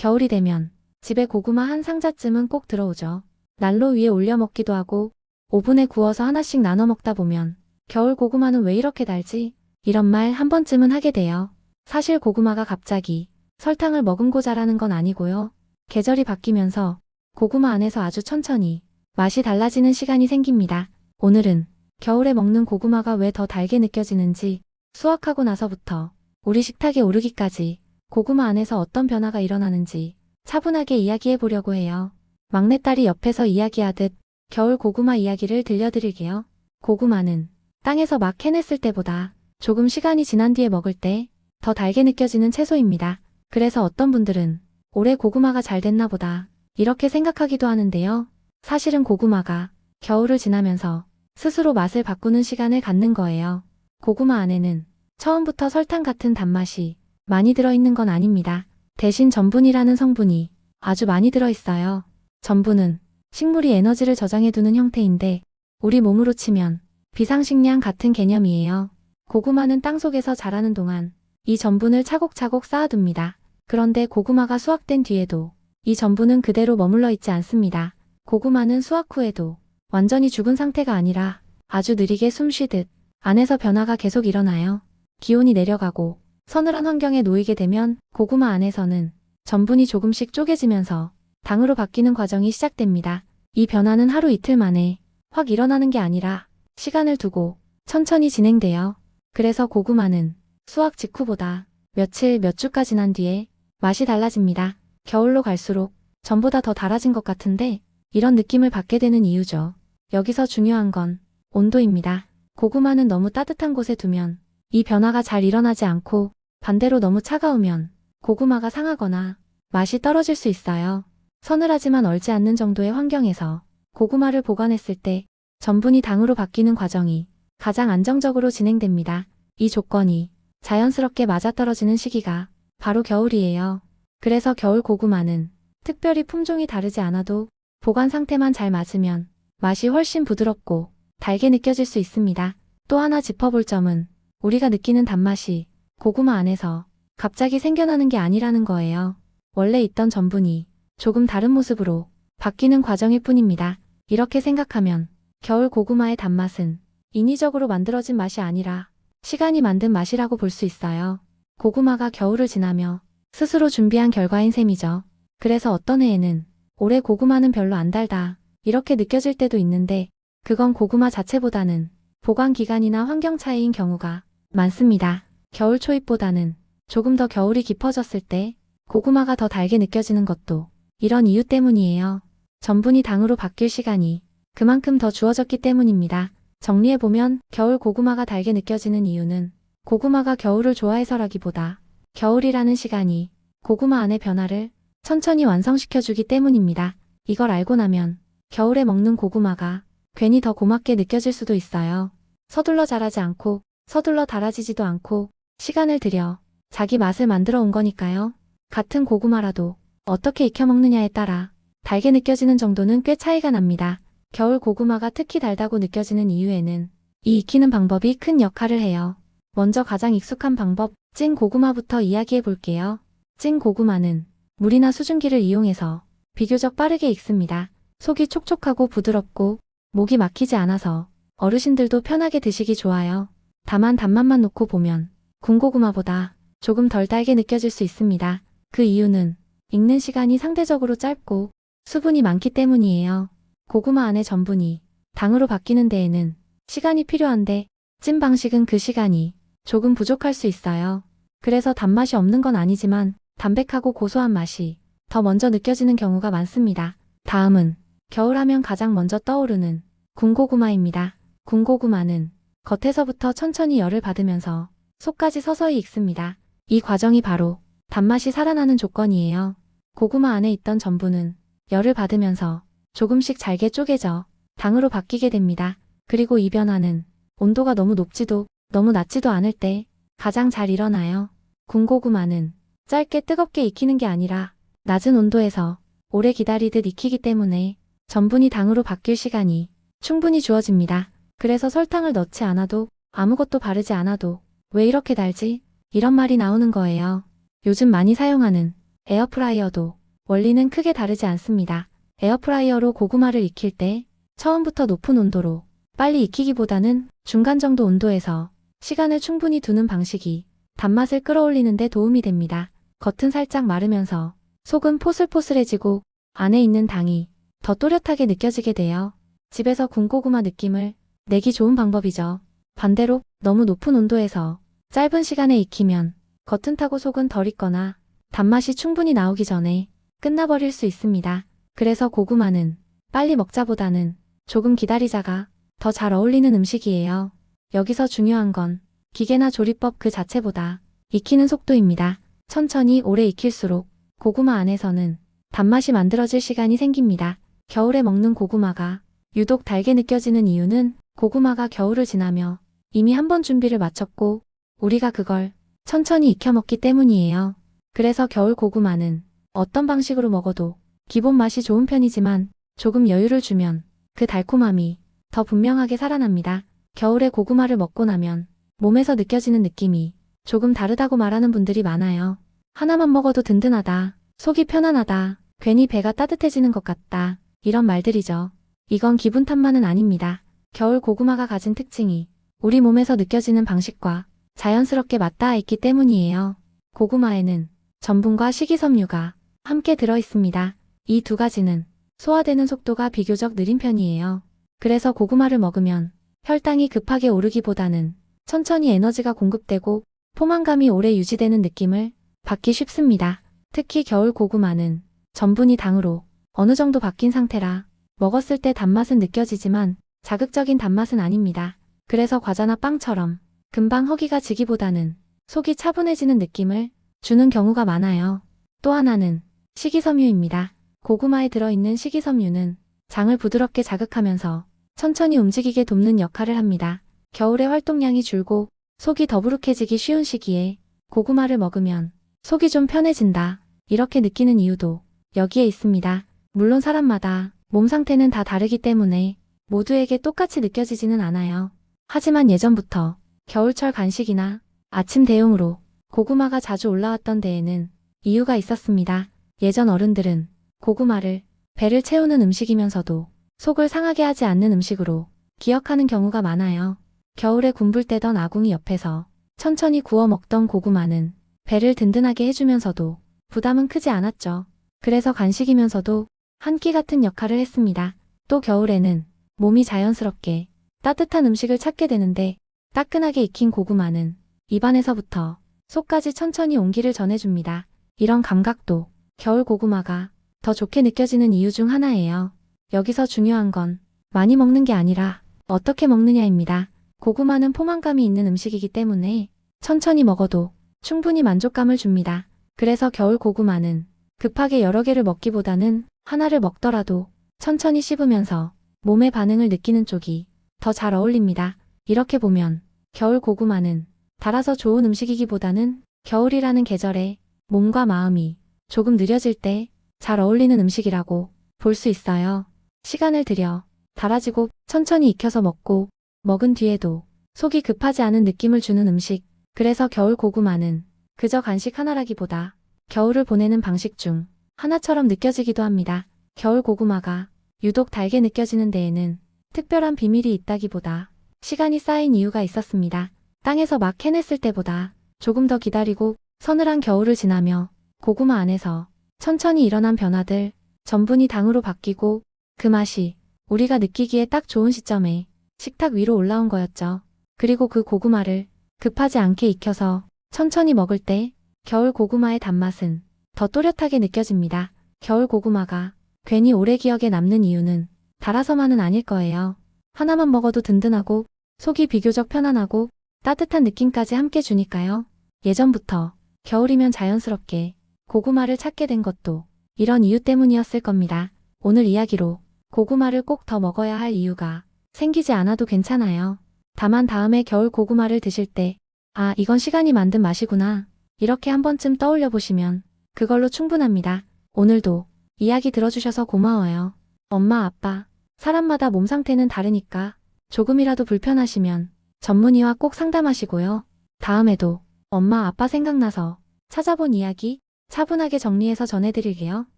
겨울이 되면 집에 고구마 한 상자쯤은 꼭 들어오죠. 난로 위에 올려 먹기도 하고 오븐에 구워서 하나씩 나눠 먹다 보면 겨울 고구마는 왜 이렇게 달지? 이런 말 한 번쯤은 하게 돼요. 사실 고구마가 갑자기 설탕을 머금고 자라는 건 아니고요. 계절이 바뀌면서 고구마 안에서 아주 천천히 맛이 달라지는 시간이 생깁니다. 오늘은 겨울에 먹는 고구마가 왜 더 달게 느껴지는지, 수확하고 나서부터 우리 식탁에 오르기까지 고구마 안에서 어떤 변화가 일어나는지 차분하게 이야기해 보려고 해요. 막내딸이 옆에서 이야기하듯 겨울 고구마 이야기를 들려드릴게요. 고구마는 땅에서 막 캐냈을 때보다 조금 시간이 지난 뒤에 먹을 때 더 달게 느껴지는 채소입니다. 그래서 어떤 분들은 올해 고구마가 잘 됐나 보다 이렇게 생각하기도 하는데요. 사실은 고구마가 겨울을 지나면서 스스로 맛을 바꾸는 시간을 갖는 거예요. 고구마 안에는 처음부터 설탕 같은 단맛이 많이 들어있는 건 아닙니다. 대신 전분이라는 성분이 아주 많이 들어있어요. 전분은 식물이 에너지를 저장해두는 형태인데 우리 몸으로 치면 비상식량 같은 개념이에요. 고구마는 땅속에서 자라는 동안 이 전분을 차곡차곡 쌓아둡니다. 그런데 고구마가 수확된 뒤에도 이 전분은 그대로 머물러 있지 않습니다. 고구마는 수확 후에도 완전히 죽은 상태가 아니라 아주 느리게 숨쉬듯 안에서 변화가 계속 일어나요. 기온이 내려가고 서늘한 환경에 놓이게 되면 고구마 안에서는 전분이 조금씩 쪼개지면서 당으로 바뀌는 과정이 시작됩니다. 이 변화는 하루 이틀 만에 확 일어나는 게 아니라 시간을 두고 천천히 진행돼요. 그래서 고구마는 수확 직후보다 며칠, 몇 주가 지난 뒤에 맛이 달라집니다. 겨울로 갈수록 전보다 더 달아진 것 같은데 이런 느낌을 받게 되는 이유죠. 여기서 중요한 건 온도입니다. 고구마는 너무 따뜻한 곳에 두면 이 변화가 잘 일어나지 않고 반대로 너무 차가우면 고구마가 상하거나 맛이 떨어질 수 있어요. 서늘하지만 얼지 않는 정도의 환경에서 고구마를 보관했을 때 전분이 당으로 바뀌는 과정이 가장 안정적으로 진행됩니다. 이 조건이 자연스럽게 맞아떨어지는 시기가 바로 겨울이에요. 그래서 겨울 고구마는 특별히 품종이 다르지 않아도 보관 상태만 잘 맞으면 맛이 훨씬 부드럽고 달게 느껴질 수 있습니다. 또 하나 짚어볼 점은 우리가 느끼는 단맛이 고구마 안에서 갑자기 생겨나는 게 아니라는 거예요. 원래 있던 전분이 조금 다른 모습으로 바뀌는 과정일 뿐입니다. 이렇게 생각하면 겨울 고구마의 단맛은 인위적으로 만들어진 맛이 아니라 시간이 만든 맛이라고 볼 수 있어요. 고구마가 겨울을 지나며 스스로 준비한 결과인 셈이죠. 그래서 어떤 해에는 올해 고구마는 별로 안 달다 이렇게 느껴질 때도 있는데 그건 고구마 자체보다는 보관 기간이나 환경 차이인 경우가 많습니다. 겨울 초입보다는 조금 더 겨울이 깊어졌을 때 고구마가 더 달게 느껴지는 것도 이런 이유 때문이에요. 전분이 당으로 바뀔 시간이 그만큼 더 주어졌기 때문입니다. 정리해보면 겨울 고구마가 달게 느껴지는 이유는 고구마가 겨울을 좋아해서라기보다 겨울이라는 시간이 고구마 안의 변화를 천천히 완성시켜주기 때문입니다. 이걸 알고 나면 겨울에 먹는 고구마가 괜히 더 고맙게 느껴질 수도 있어요. 서둘러 자라지 않고 서둘러 달아지지도 않고 시간을 들여 자기 맛을 만들어 온 거니까요. 같은 고구마라도 어떻게 익혀 먹느냐에 따라 달게 느껴지는 정도는 꽤 차이가 납니다. 겨울 고구마가 특히 달다고 느껴지는 이유에는 이 익히는 방법이 큰 역할을 해요. 먼저 가장 익숙한 방법, 찐 고구마부터 이야기해 볼게요. 찐 고구마는 물이나 수증기를 이용해서 비교적 빠르게 익습니다. 속이 촉촉하고 부드럽고 목이 막히지 않아서 어르신들도 편하게 드시기 좋아요. 다만 단맛만 놓고 보면 군고구마보다 조금 덜 달게 느껴질 수 있습니다. 그 이유는 익는 시간이 상대적으로 짧고 수분이 많기 때문이에요. 고구마 안의 전분이 당으로 바뀌는 데에는 시간이 필요한데 찐 방식은 그 시간이 조금 부족할 수 있어요. 그래서 단맛이 없는 건 아니지만 담백하고 고소한 맛이 더 먼저 느껴지는 경우가 많습니다. 다음은 겨울하면 가장 먼저 떠오르는 군고구마입니다. 군고구마는 겉에서부터 천천히 열을 받으면서 속까지 서서히 익습니다. 이 과정이 바로 단맛이 살아나는 조건이에요. 고구마 안에 있던 전분은 열을 받으면서 조금씩 잘게 쪼개져 당으로 바뀌게 됩니다. 그리고 이 변화는 온도가 너무 높지도 너무 낮지도 않을 때 가장 잘 일어나요. 군고구마는 짧게 뜨겁게 익히는 게 아니라 낮은 온도에서 오래 기다리듯 익히기 때문에 전분이 당으로 바뀔 시간이 충분히 주어집니다. 그래서 설탕을 넣지 않아도 아무것도 바르지 않아도 왜 이렇게 달지? 이런 말이 나오는 거예요. 요즘 많이 사용하는 에어프라이어도 원리는 크게 다르지 않습니다. 에어프라이어로 고구마를 익힐 때 처음부터 높은 온도로 빨리 익히기보다는 중간 정도 온도에서 시간을 충분히 두는 방식이 단맛을 끌어올리는 데 도움이 됩니다. 겉은 살짝 마르면서 속은 포슬포슬해지고 안에 있는 당이 더 또렷하게 느껴지게 돼요. 집에서 군고구마 느낌을 내기 좋은 방법이죠. 반대로 너무 높은 온도에서 짧은 시간에 익히면 겉은 타고 속은 덜 익거나 단맛이 충분히 나오기 전에 끝나버릴 수 있습니다. 그래서 고구마는 빨리 먹자보다는 조금 기다리자가 더 잘 어울리는 음식이에요. 여기서 중요한 건 기계나 조리법 그 자체보다 익히는 속도입니다. 천천히 오래 익힐수록 고구마 안에서는 단맛이 만들어질 시간이 생깁니다. 겨울에 먹는 고구마가 유독 달게 느껴지는 이유는 고구마가 겨울을 지나며 이미 한 번 준비를 마쳤고 우리가 그걸 천천히 익혀 먹기 때문이에요. 그래서 겨울 고구마는 어떤 방식으로 먹어도 기본 맛이 좋은 편이지만 조금 여유를 주면 그 달콤함이 더 분명하게 살아납니다. 겨울에 고구마를 먹고 나면 몸에서 느껴지는 느낌이 조금 다르다고 말하는 분들이 많아요. 하나만 먹어도 든든하다, 속이 편안하다, 괜히 배가 따뜻해지는 것 같다, 이런 말들이죠. 이건 기분 탓만은 아닙니다. 겨울 고구마가 가진 특징이 우리 몸에서 느껴지는 방식과 자연스럽게 맞닿아 있기 때문이에요. 고구마에는 전분과 식이섬유가 함께 들어있습니다. 이 두 가지는 소화되는 속도가 비교적 느린 편이에요. 그래서 고구마를 먹으면 혈당이 급하게 오르기보다는 천천히 에너지가 공급되고 포만감이 오래 유지되는 느낌을 받기 쉽습니다. 특히 겨울 고구마는 전분이 당으로 어느 정도 바뀐 상태라 먹었을 때 단맛은 느껴지지만 자극적인 단맛은 아닙니다. 그래서 과자나 빵처럼 금방 허기가 지기보다는 속이 차분해지는 느낌을 주는 경우가 많아요. 또 하나는 식이섬유입니다. 고구마에 들어있는 식이섬유는 장을 부드럽게 자극하면서 천천히 움직이게 돕는 역할을 합니다. 겨울에 활동량이 줄고 속이 더부룩해지기 쉬운 시기에 고구마를 먹으면 속이 좀 편해진다, 이렇게 느끼는 이유도 여기에 있습니다. 물론 사람마다 몸 상태는 다 다르기 때문에 모두에게 똑같이 느껴지지는 않아요. 하지만 예전부터 겨울철 간식이나 아침 대용으로 고구마가 자주 올라왔던 데에는 이유가 있었습니다. 예전 어른들은 고구마를 배를 채우는 음식이면서도 속을 상하게 하지 않는 음식으로 기억하는 경우가 많아요. 겨울에 굶을 때던 아궁이 옆에서 천천히 구워 먹던 고구마는 배를 든든하게 해주면서도 부담은 크지 않았죠. 그래서 간식이면서도 한 끼 같은 역할을 했습니다. 또 겨울에는 몸이 자연스럽게 따뜻한 음식을 찾게 되는데 따끈하게 익힌 고구마는 입안에서부터 속까지 천천히 온기를 전해줍니다. 이런 감각도 겨울 고구마가 더 좋게 느껴지는 이유 중 하나예요. 여기서 중요한 건 많이 먹는 게 아니라 어떻게 먹느냐입니다. 고구마는 포만감이 있는 음식이기 때문에 천천히 먹어도 충분히 만족감을 줍니다. 그래서 겨울 고구마는 급하게 여러 개를 먹기보다는 하나를 먹더라도 천천히 씹으면서 몸의 반응을 느끼는 쪽이 더 잘 어울립니다. 이렇게 보면 겨울 고구마는 달아서 좋은 음식이기보다는 겨울이라는 계절에 몸과 마음이 조금 느려질 때 잘 어울리는 음식이라고 볼 수 있어요. 시간을 들여 달아지고 천천히 익혀서 먹고 먹은 뒤에도 속이 급하지 않은 느낌을 주는 음식. 그래서 겨울 고구마는 그저 간식 하나라기보다 겨울을 보내는 방식 중 하나처럼 느껴지기도 합니다. 겨울 고구마가 유독 달게 느껴지는 데에는 특별한 비밀이 있다기보다 시간이 쌓인 이유가 있었습니다. 땅에서 막 캐냈을 때보다 조금 더 기다리고 서늘한 겨울을 지나며 고구마 안에서 천천히 일어난 변화들, 전분이 당으로 바뀌고 그 맛이 우리가 느끼기에 딱 좋은 시점에 식탁 위로 올라온 거였죠. 그리고 그 고구마를 급하지 않게 익혀서 천천히 먹을 때 겨울 고구마의 단맛은 더 또렷하게 느껴집니다. 겨울 고구마가 괜히 오래 기억에 남는 이유는 달아서만은 아닐 거예요. 하나만 먹어도 든든하고 속이 비교적 편안하고 따뜻한 느낌까지 함께 주니까요. 예전부터 겨울이면 자연스럽게 고구마를 찾게 된 것도 이런 이유 때문이었을 겁니다. 오늘 이야기로 고구마를 꼭 더 먹어야 할 이유가 생기지 않아도 괜찮아요. 다만 다음에 겨울 고구마를 드실 때 아, 이건 시간이 만든 맛이구나, 이렇게 한 번쯤 떠올려 보시면 그걸로 충분합니다. 오늘도 이야기 들어주셔서 고마워요. 엄마, 아빠, 사람마다 몸 상태는 다르니까 조금이라도 불편하시면 전문의와 꼭 상담하시고요. 다음에도 엄마, 아빠 생각나서 찾아본 이야기 차분하게 정리해서 전해드릴게요.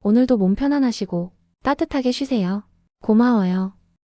오늘도 몸 편안하시고 따뜻하게 쉬세요. 고마워요.